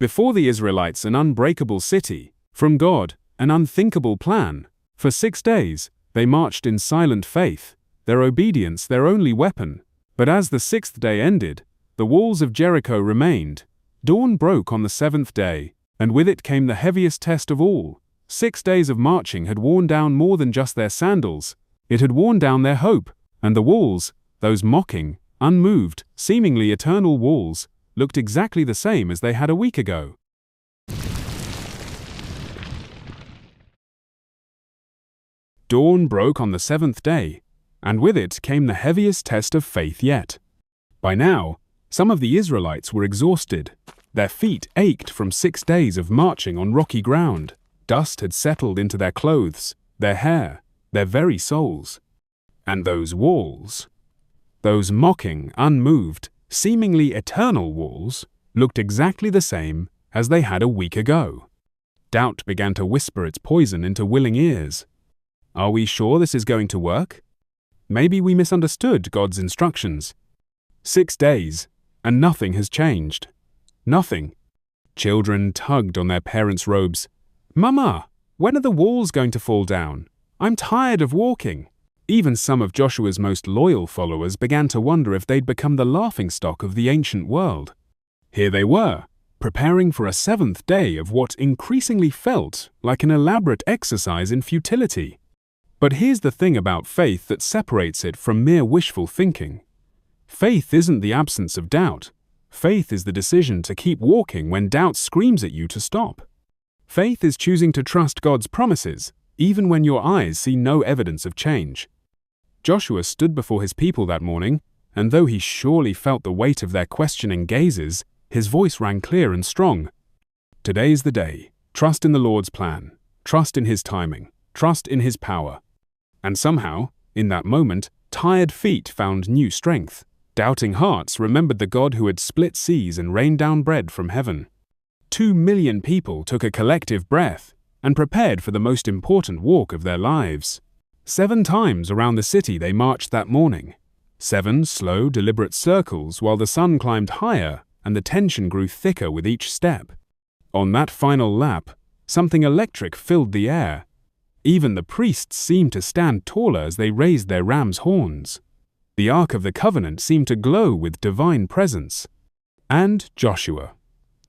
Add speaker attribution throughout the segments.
Speaker 1: Before the Israelites, an unbreakable city. From God, an unthinkable plan. For 6 days, they marched in silent faith, their obedience their only weapon. But as the 6th day ended, the walls of Jericho remained. Dawn broke on the 7th day, and with it came the heaviest test of all. 6 days of marching had worn down more than just their sandals. It had worn down their hope, and the walls, those mocking, unmoved, seemingly eternal walls, looked exactly the same as they had a week ago. Dawn broke on the 7th day, and with it came the heaviest test of faith yet. By now, some of the Israelites were exhausted. Their feet ached from 6 days of marching on rocky ground. Dust had settled into their clothes, their hair, their very souls. And those walls, those mocking, unmoved, seemingly eternal walls, looked exactly the same as they had a week ago. Doubt began to whisper its poison into willing ears. Are we sure this is going to work? Maybe we misunderstood God's instructions. 6 days, and nothing has changed. Nothing. Children tugged on their parents' robes. "Mama, when are the walls going to fall down? I'm tired of walking." Even some of Joshua's most loyal followers began to wonder if they'd become the laughingstock of the ancient world. Here they were, preparing for a 7th day of what increasingly felt like an elaborate exercise in futility. But here's the thing about faith that separates it from mere wishful thinking. Faith isn't the absence of doubt. Faith is the decision to keep walking when doubt screams at you to stop. Faith is choosing to trust God's promises, even when your eyes see no evidence of change. Joshua stood before his people that morning, and though he surely felt the weight of their questioning gazes, his voice rang clear and strong. Today's the day. Trust in the Lord's plan. Trust in His timing. Trust in His power. And somehow, in that moment, tired feet found new strength. Doubting hearts remembered the God who had split seas and rained down bread from heaven. 2 million people took a collective breath and prepared for the most important walk of their lives. 7 times around the city they marched that morning. 7 slow, deliberate circles while the sun climbed higher and the tension grew thicker with each step. On that final lap, something electric filled the air. Even the priests seemed to stand taller as they raised their ram's horns. The Ark of the Covenant seemed to glow with divine presence. And Joshua.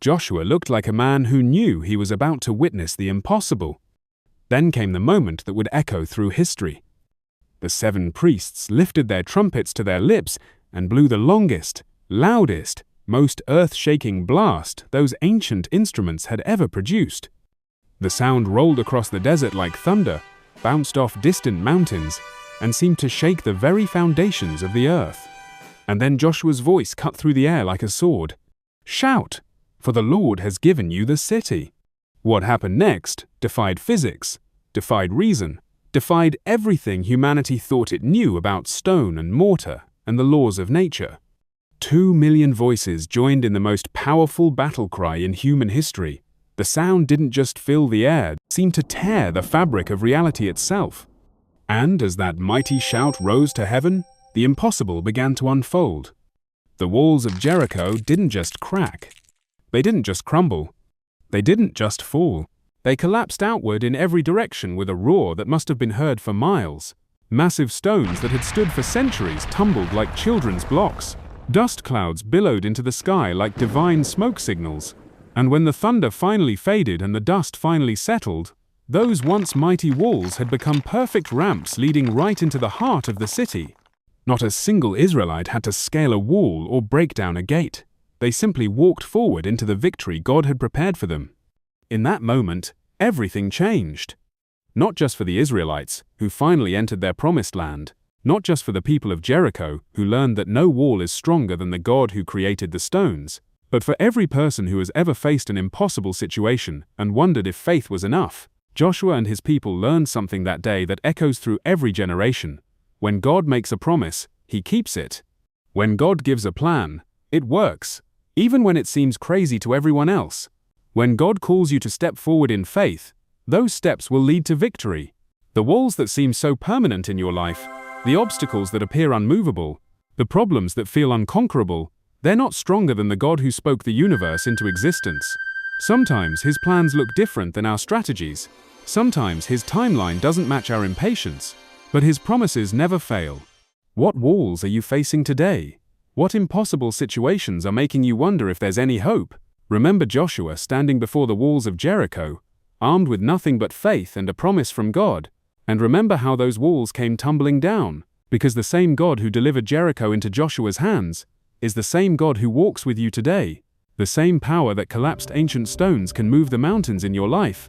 Speaker 1: Joshua looked like a man who knew he was about to witness the impossible. Then came the moment that would echo through history. The 7 priests lifted their trumpets to their lips and blew the longest, loudest, most earth-shaking blast those ancient instruments had ever produced. The sound rolled across the desert like thunder, bounced off distant mountains, and seemed to shake the very foundations of the earth. And then Joshua's voice cut through the air like a sword. "Shout, for the Lord has given you the city." What happened next defied physics, defied reason, defied everything humanity thought it knew about stone and mortar and the laws of nature. 2 million voices joined in the most powerful battle cry in human history. The sound didn't just fill the air, it seemed to tear the fabric of reality itself. And as that mighty shout rose to heaven, the impossible began to unfold. The walls of Jericho didn't just crack. They didn't just crumble. They didn't just fall. They collapsed outward in every direction with a roar that must have been heard for miles. Massive stones that had stood for centuries tumbled like children's blocks. Dust clouds billowed into the sky like divine smoke signals. And when the thunder finally faded and the dust finally settled, those once mighty walls had become perfect ramps leading right into the heart of the city. Not a single Israelite had to scale a wall or break down a gate. They simply walked forward into the victory God had prepared for them. In that moment, everything changed. Not just for the Israelites, who finally entered their promised land, not just for the people of Jericho, who learned that no wall is stronger than the God who created the stones, but for every person who has ever faced an impossible situation and wondered if faith was enough. Joshua and his people learned something that day that echoes through every generation. When God makes a promise, He keeps it. When God gives a plan, it works, even when it seems crazy to everyone else. When God calls you to step forward in faith, those steps will lead to victory. The walls that seem so permanent in your life, the obstacles that appear unmovable, the problems that feel unconquerable, they're not stronger than the God who spoke the universe into existence. Sometimes His plans look different than our strategies. Sometimes His timeline doesn't match our impatience, but His promises never fail. What walls are you facing today? What impossible situations are making you wonder if there's any hope? Remember Joshua standing before the walls of Jericho, armed with nothing but faith and a promise from God. And remember how those walls came tumbling down, because the same God who delivered Jericho into Joshua's hands is the same God who walks with you today. The same power that collapsed ancient stones can move the mountains in your life.